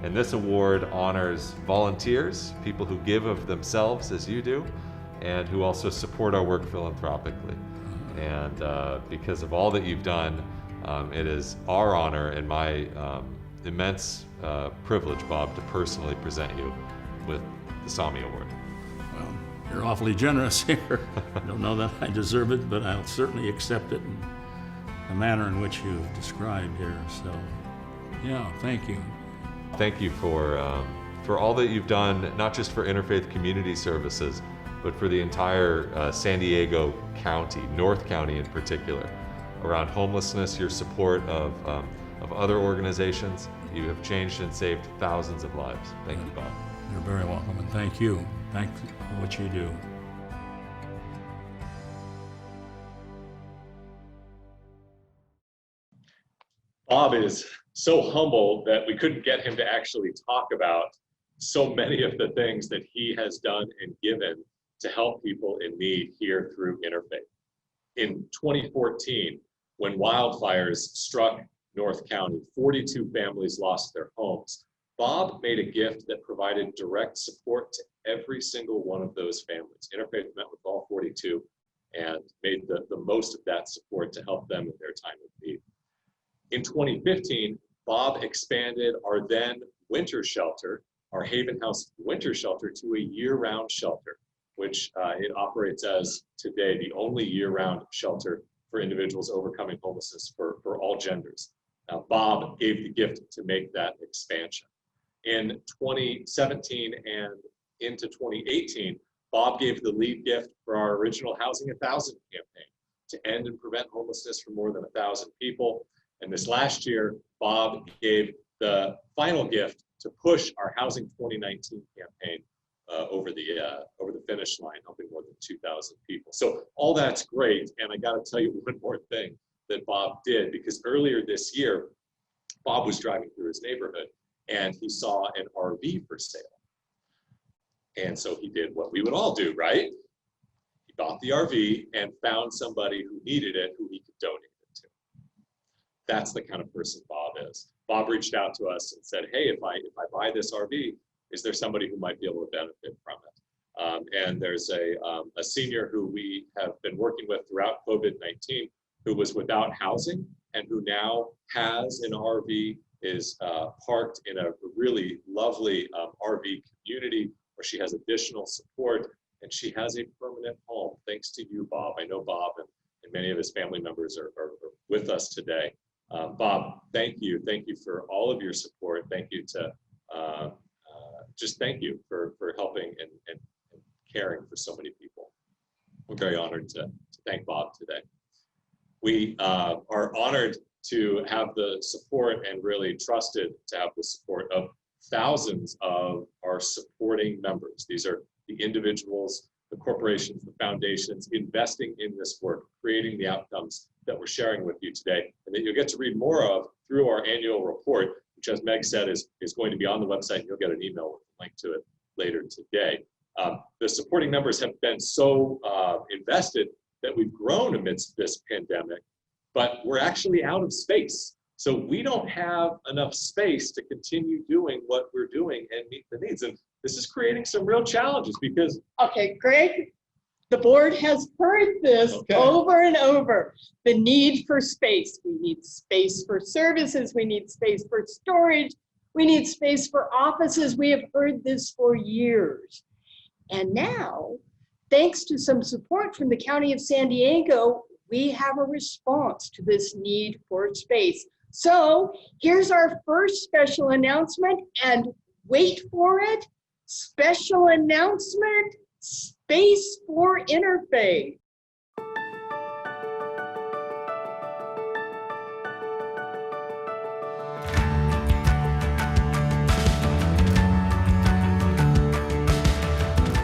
And this award honors volunteers, people who give of themselves as you do, and who also support our work philanthropically. And because of all that you've done, it is our honor and my immense privilege, Bob, to personally present you with the Sami Award. Well, you're awfully generous here. I don't know that I deserve it, but I'll certainly accept it in the manner in which you've described here. So, yeah, thank you. Thank you for all that you've done, not just for Interfaith Community Services, but for the entire San Diego County, North County in particular, around homelessness, your support of other organizations. You have changed and saved thousands of lives. Thank you, Bob. You're very welcome, and thank you. Thanks for what you do. Bob is so humble that we couldn't get him to actually talk about so many of the things that he has done and given to help people in need here through Interfaith. In 2014, when wildfires struck North County, 42 families lost their homes. Bob made a gift that provided direct support to every single one of those families. Interfaith met with all 42 and made the most of that support to help them in their time of need. In 2015, Bob expanded our then winter shelter, our Haven House winter shelter, to a year-round shelter, which it operates as today the only year-round shelter for individuals overcoming homelessness for all genders. Now, Bob gave the gift to make that expansion. In 2017 and into 2018, Bob gave the lead gift for our original Housing 1,000 campaign to end and prevent homelessness for more than 1,000 people. And this last year, Bob gave the final gift to push our Housing 2019 campaign over the finish line, helping more than 2,000 people. So all that's great, and I got to tell you one more thing that Bob did, because earlier this year, Bob was driving through his neighborhood and he saw an RV for sale. And so he did what we would all do, right? He bought the RV and found somebody who needed it, who he could donate it to. That's the kind of person Bob is. Bob reached out to us and said, hey, if I buy this RV, is there somebody who might be able to benefit from it? And there's a senior who we have been working with throughout COVID-19 who was without housing and who now has an RV, is parked in a really lovely RV community where she has additional support and she has a permanent home. Thanks to you, Bob. I know Bob and many of his family members are with us today. Bob, thank you. Thank you for all of your support. Thank you to just thank you for helping and caring for so many people. We're very honored to thank Bob today. We are honored to have the support and really trusted to have the support of thousands of our supporting members. These are the individuals, the corporations, the foundations investing in this work, creating the outcomes that we're sharing with you today, and that you'll get to read more of through our annual report, which, as Meg said, is going to be on the website. You'll get an email with a link to it later today. The supporting members have been so invested that we've grown amidst this pandemic, but we're actually out of space. So we don't have enough space to continue doing what we're doing and meet the needs. And this is creating some real challenges because— Okay, Greg, the board has heard this over and over. The need for space. We need space for services. We need space for storage. We need space for offices. We have heard this for years. And now, thanks to some support from the County of San Diego, we have a response to this need for space. So here's our first special announcement, and wait for it, special announcement, Space for Interfaith.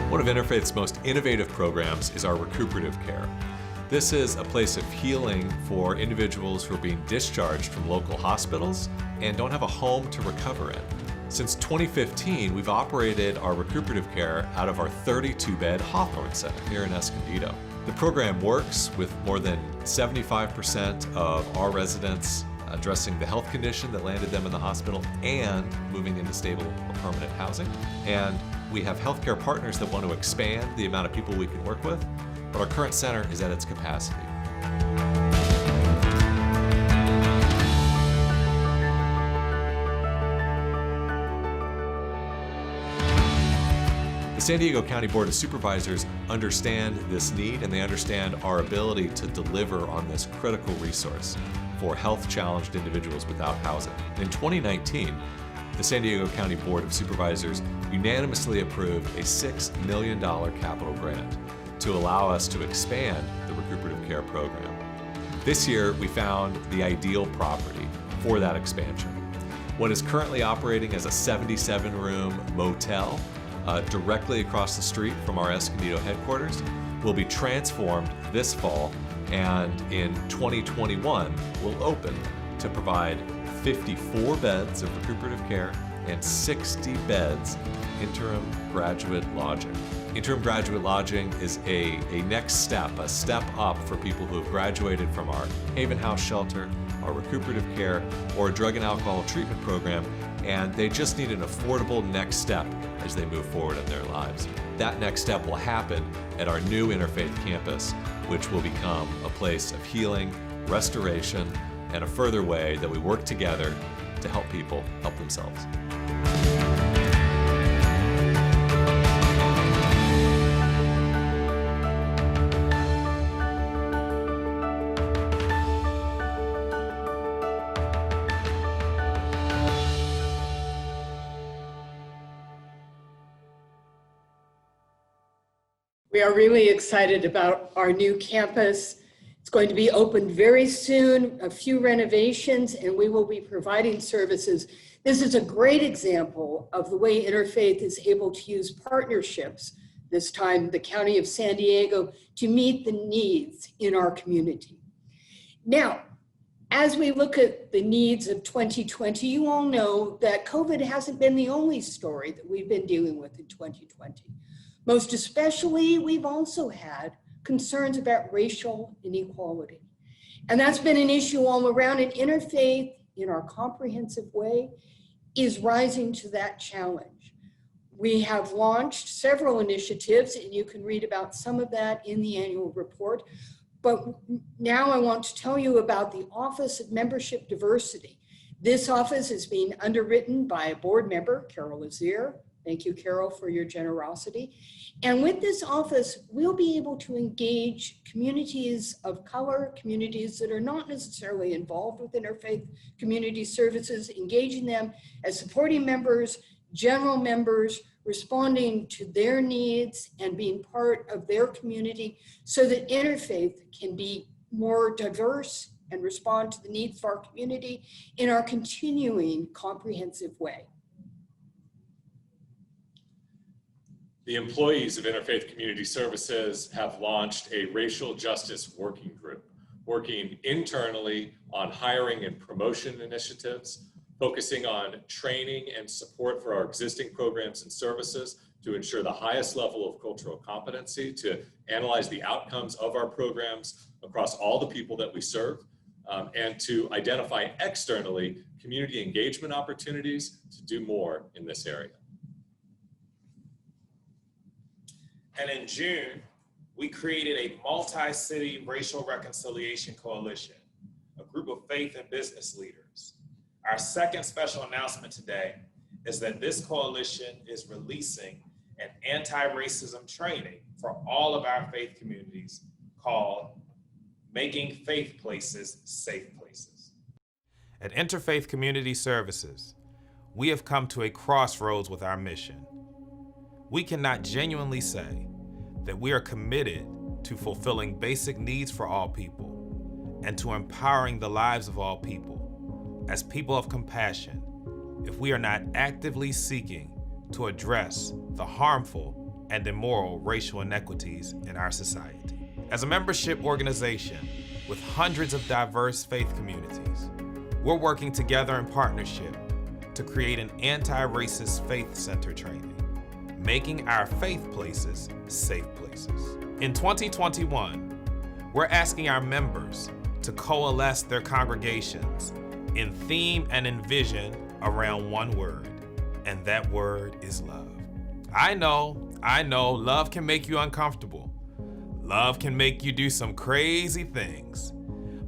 One of Interfaith's most innovative programs is our recuperative care. This is a place of healing for individuals who are being discharged from local hospitals and don't have a home to recover in. Since 2015, we've operated our recuperative care out of our 32-bed Hawthorn Center here in Escondido. The program works with more than 75% of our residents addressing the health condition that landed them in the hospital and moving into stable or permanent housing. And we have healthcare partners that want to expand the amount of people we can work with, but our current center is at its capacity. The San Diego County Board of Supervisors understand this need, and they understand our ability to deliver on this critical resource for health-challenged individuals without housing. In 2019, the San Diego County Board of Supervisors unanimously approved a $6 million capital grant to allow us to expand the recuperative care program. This year, we found the ideal property for that expansion. What is currently operating as a 77-room motel directly across the street from our Escondido headquarters will be transformed this fall, and in 2021 will open to provide 54 beds of recuperative care and 60 beds interim graduate lodging. Interim graduate lodging is a next step, a step up for people who have graduated from our Haven House shelter, our recuperative care, or a drug and alcohol treatment program, and they just need an affordable next step as they move forward in their lives. That next step will happen at our new Interfaith campus, which will become a place of healing, restoration, and a further way that we work together to help people help themselves. We are really excited about our new campus. It's going to be opened very soon, a few renovations, and we will be providing services. This is a great example of the way Interfaith is able to use partnerships, this time the County of San Diego, to meet the needs in our community. Now, as we look at the needs of 2020, you all know that COVID hasn't been the only story that we've been dealing with in 2020. Most especially, we've also had concerns about racial inequality. And that's been an issue all around, and Interfaith, in our comprehensive way, is rising to that challenge. We have launched several initiatives, and you can read about some of that in the annual report. But now I want to tell you about the Office of Membership Diversity. This office is being underwritten by a board member, Carol Lazier. Thank you, Carol, for your generosity. And with this office, we'll be able to engage communities of color, communities that are not necessarily involved with interfaith community services, engaging them as supporting members, general members, responding to their needs and being part of their community so that interfaith can be more diverse and respond to the needs of our community in our continuing comprehensive way. The employees of Interfaith Community Services have launched a racial justice working group, working internally on hiring and promotion initiatives, focusing on training and support for our existing programs and services to ensure the highest level of cultural competency, to analyze the outcomes of our programs across all the people that we serve, and to identify externally community engagement opportunities to do more in this area. And in June, we created a multi-city racial reconciliation coalition, a group of faith and business leaders. Our second special announcement today is that this coalition is releasing an anti-racism training for all of our faith communities called Making Faith Places Safe Places. At Interfaith Community Services, we have come to a crossroads with our mission. We cannot genuinely say that we are committed to fulfilling basic needs for all people and to empowering the lives of all people as people of compassion if we are not actively seeking to address the harmful and immoral racial inequities in our society. As a membership organization with hundreds of diverse faith communities, we're working together in partnership to create an anti-racist faith center training, making our faith places safe places. In 2021, we're asking our members to coalesce their congregations in theme and in vision around one word, and that word is love. I know, love can make you uncomfortable. Love can make you do some crazy things.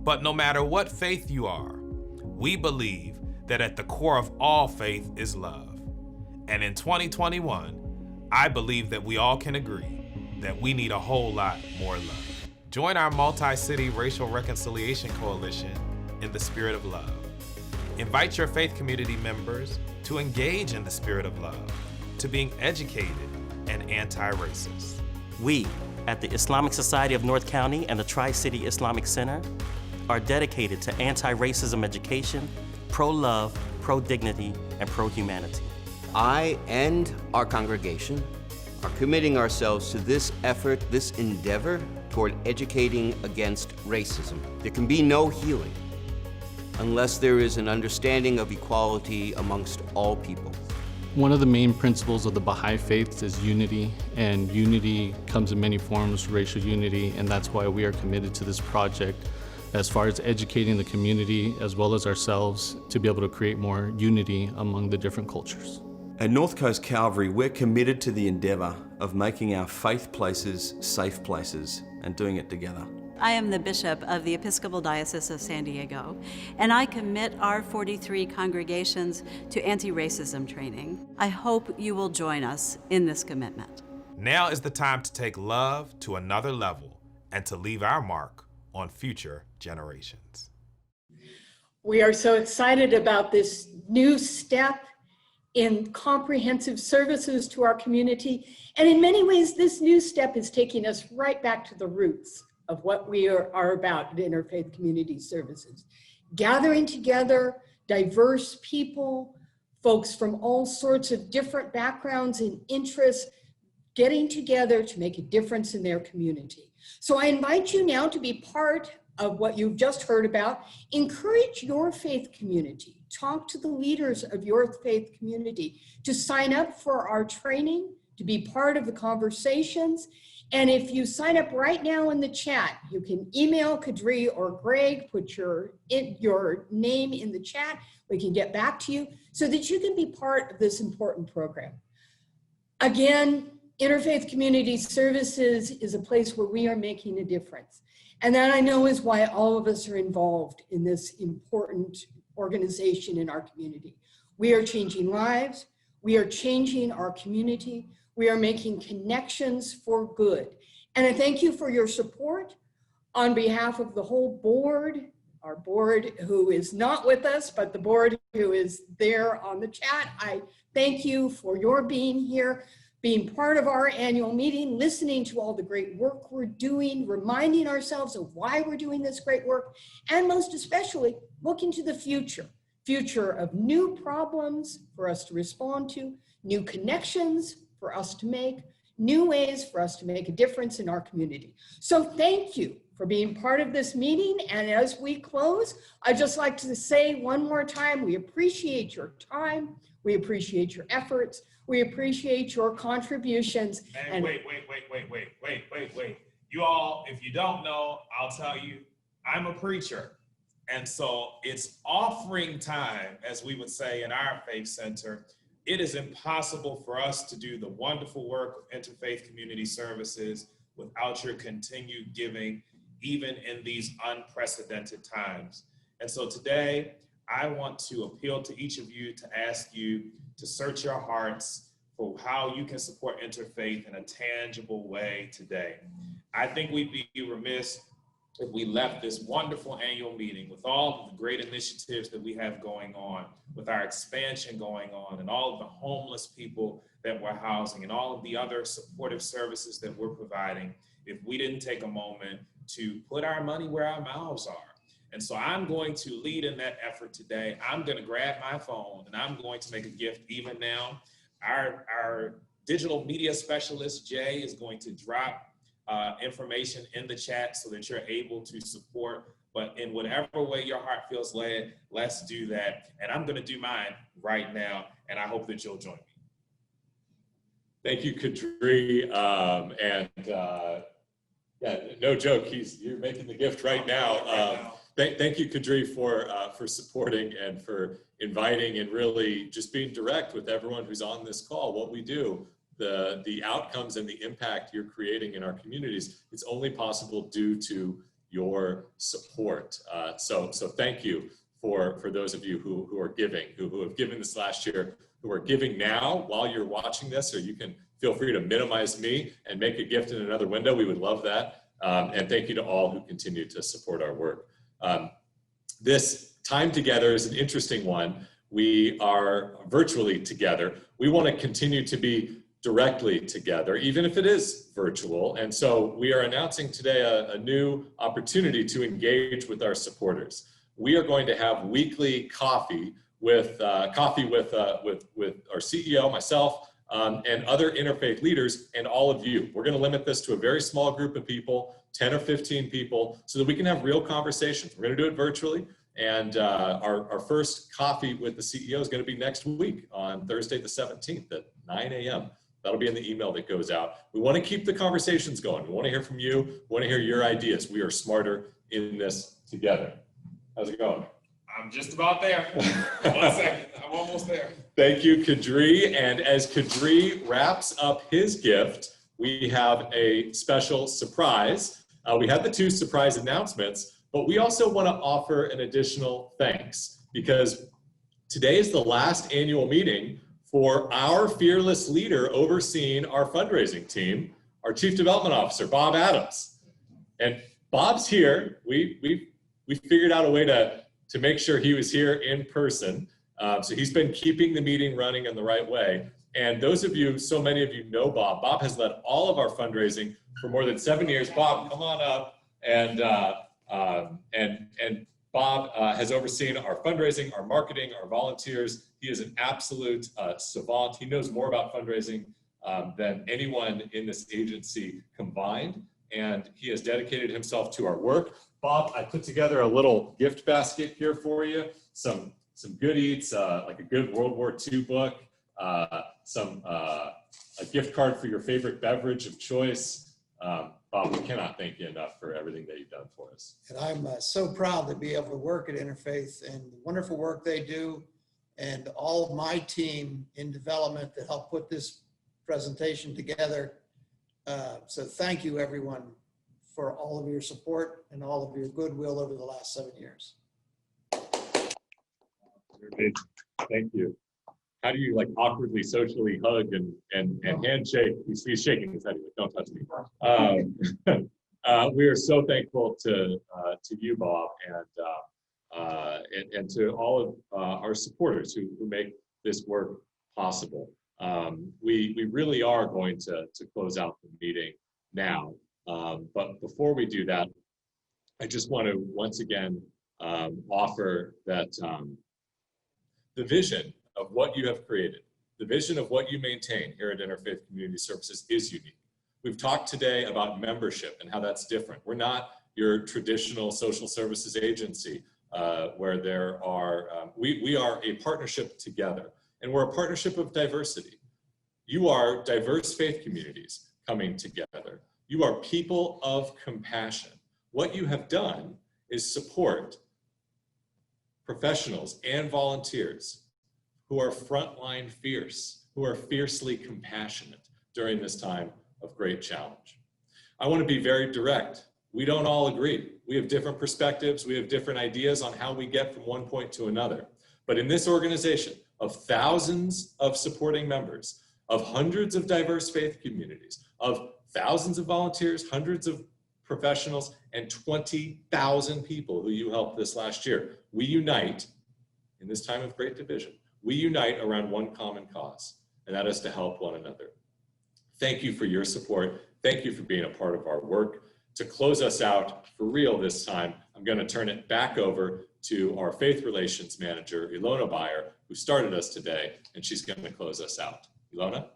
But no matter what faith you are, we believe that at the core of all faith is love. And in 2021, I believe that we all can agree that we need a whole lot more love. Join our multi-city racial reconciliation coalition in the spirit of love. Invite your faith community members to engage in the spirit of love, to being educated and anti-racist. We, at the Islamic Society of North County and the Tri-City Islamic Center, are dedicated to anti-racism education, pro-love, pro-dignity, and pro-humanity. I and our congregation are committing ourselves to this effort, this endeavor toward educating against racism. There can be no healing unless there is an understanding of equality amongst all people. One of the main principles of the Baha'i faith is unity, and unity comes in many forms, racial unity, and that's why we are committed to this project as far as educating the community as well as ourselves to be able to create more unity among the different cultures. At North Coast Calvary, we're committed to the endeavor of making our faith places safe places and doing it together. I am the Bishop of the Episcopal Diocese of San Diego, and I commit our 43 congregations to anti-racism training. I hope you will join us in this commitment. Now is the time to take love to another level and to leave our mark on future generations. We are so excited about this new step in comprehensive services to our community. And in many ways, this new step is taking us right back to the roots of what we are about at Interfaith Community Services. Gathering together diverse people, folks from all sorts of different backgrounds and interests, getting together to make a difference in their community. So I invite you now to be part of what you've just heard about. Encourage your faith community. Talk to the leaders of your faith community to sign up for our training, to be part of the conversations. And if you sign up right now in the chat, you can email Kadri or Greg, put your name in the chat. We can get back to you so that you can be part of this important program. Again, Interfaith Community Services is a place where we are making a difference. And that I know is why all of us are involved in this important organization in our community. We are changing lives. We are changing our community. We are making connections for good. And I thank you for your support on behalf of the whole board, our board who is not with us, but the board who is there on the chat. I thank you for your being here, being part of our annual meeting, listening to all the great work we're doing, reminding ourselves of why we're doing this great work, and most especially looking to the future of new problems for us to respond to, new connections for us to make, new ways for us to make a difference in our community. So thank you for being part of this meeting. And as we close, I'd just like to say one more time, we appreciate your time. We appreciate your efforts. We appreciate your contributions. And wait. You all, if you don't know, I'll tell you, I'm a preacher. And so it's offering time, as we would say in our faith center. It is impossible for us to do the wonderful work of Interfaith Community Services without your continued giving, even in these unprecedented times. And so today, I want to appeal to each of you to ask you to search your hearts for how you can support Interfaith in a tangible way today. I think we'd be remiss if we left this wonderful annual meeting with all of the great initiatives that we have going on, with our expansion going on, and all of the homeless people that we're housing, and all of the other supportive services that we're providing, if we didn't take a moment to put our money where our mouths are. And so I'm going to lead in that effort today. I'm going to grab my phone and I'm going to make a gift even now. Our digital media specialist, Jay, is going to drop information in the chat so that you're able to support. But in whatever way your heart feels led, let's do that. And I'm going to do mine right now. And I hope that you'll join me. Thank you, Kadri. Yeah, no joke. You're making the gift right now. thank you, Kadri, for supporting and for inviting and really just being direct with everyone who's on this call. What we do, the outcomes and the impact you're creating in our communities, it's only possible due to your support. So thank you for those of you who are giving, who have given this last year, who are giving now while you're watching this, or you can feel free to minimize me and make a gift in another window. We would love that. And thank you to all who continue to support our work. This time together is an interesting one. We are virtually together. We want to continue to be directly together, even if it is virtual. And so we are announcing today a new opportunity to engage with our supporters. We are going to have weekly coffee with our CEO, myself, and other interfaith leaders and all of you. We're going to limit this to a very small group of people, 10 or 15 people, so that we can have real conversations. We're going to do it virtually. And our first coffee with the CEO is going to be next week on Thursday, the 17th at 9 a.m. That'll be in the email that goes out. We want to keep the conversations going. We want to hear from you. We want to hear your ideas. We are smarter in this together. How's it going? I'm just about there. 1 second, I'm almost there. Thank you, Kadri. And as Kadri wraps up his gift, we have a special surprise. We had the 2 surprise announcements, but we also want to offer an additional thanks because today is the last annual meeting for our fearless leader overseeing our fundraising team, our Chief Development Officer, Bob Adams. And Bob's here. We figured out a way to make sure he was here in person. So he's been keeping the meeting running in the right way. And those of you, so many of you know Bob. Bob has led all of our fundraising for more than 7 years. Bob, come on up. And Bob has overseen our fundraising, our marketing, our volunteers. He is an absolute savant. He knows more about fundraising than anyone in this agency combined. And he has dedicated himself to our work. Bob, I put together a little gift basket here for you. Some good eats, like a good World War II book, a gift card for your favorite beverage of choice. Bob, we cannot thank you enough for everything that you've done for us. And I'm so proud to be able to work at Interfaith and the wonderful work they do and all of my team in development that helped put this presentation together. So thank you, everyone, for all of your support and all of your goodwill over the last 7 years. Thank you. How do you like awkwardly socially hug and handshake? He's shaking his head. Don't touch me. We are so thankful to you, Bob, and to all of our supporters who make this work possible. We really are going to close out the meeting now. But before we do that, I just want to once again offer that the vision of what you have created, the vision of what you maintain here at Interfaith Community Services is unique. We've talked today about membership and how that's different. We're not your traditional social services agency where there are, we are a partnership together, and we're a partnership of diversity. You are diverse faith communities coming together. You are people of compassion. What you have done is support professionals and volunteers who are frontline fierce, who are fiercely compassionate during this time of great challenge. I want to be very direct. We don't all agree. We have different perspectives. We have different ideas on how we get from one point to another. But in this organization of thousands of supporting members, of hundreds of diverse faith communities, of thousands of volunteers, hundreds of professionals, and 20,000 people who you helped this last year, we unite in this time of great division. We unite around one common cause, and that is to help one another. Thank you for your support. Thank you for being a part of our work. To close us out for real this time, I'm going to turn it back over to our Faith Relations Manager, Ilona Beyer, who started us today, and she's going to close us out. Ilona?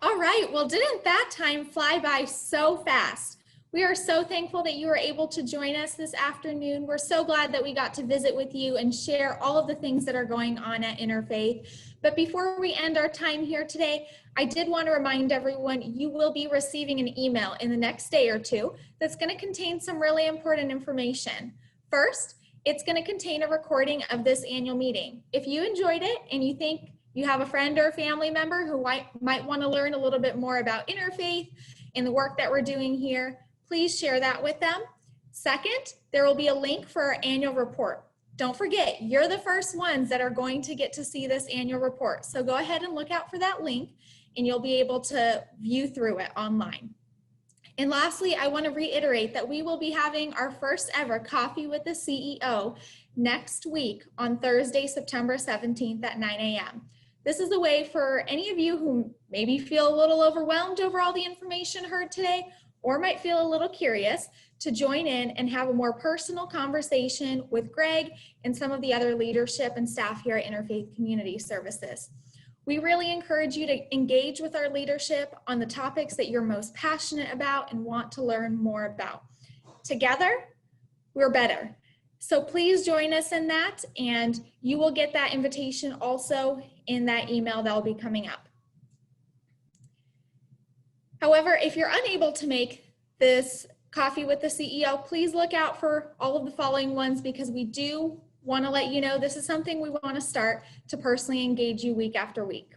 All right, well, didn't that time fly by so fast? We are so thankful that you were able to join us this afternoon. We're so glad that we got to visit with you and share all of the things that are going on at Interfaith. But before we end our time here today, I did want to remind everyone you will be receiving an email in the next day or two that's going to contain some really important information. First, it's going to contain a recording of this annual meeting. If you enjoyed it and you think you have a friend or a family member who might want to learn a little bit more about Interfaith and the work that we're doing here, please share that with them. Second, there will be a link for our annual report. Don't forget, you're the first ones that are going to get to see this annual report. So go ahead and look out for that link and you'll be able to view through it online. And lastly, I want to reiterate that we will be having our first ever Coffee with the CEO next week on Thursday, September 17th at 9 a.m. This is a way for any of you who maybe feel a little overwhelmed over all the information heard today, or might feel a little curious, to join in and have a more personal conversation with Greg and some of the other leadership and staff here at Interfaith Community Services. We really encourage you to engage with our leadership on the topics that you're most passionate about and want to learn more about. Together, we're better. So please join us in that, and you will get that invitation also in that email that will be coming up. However, if you're unable to make this Coffee with the CEO, please look out for all of the following ones, because we do want to let you know this is something we want to start to personally engage you week after week.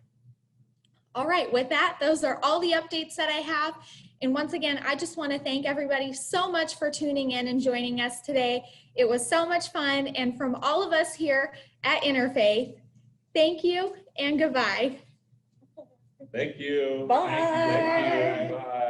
All right, with that, those are all the updates that I have. And once again, I just want to thank everybody so much for tuning in and joining us today. It was so much fun. And from all of us here at Interfaith, thank you and goodbye. Thank you. Bye. Thank you. Bye.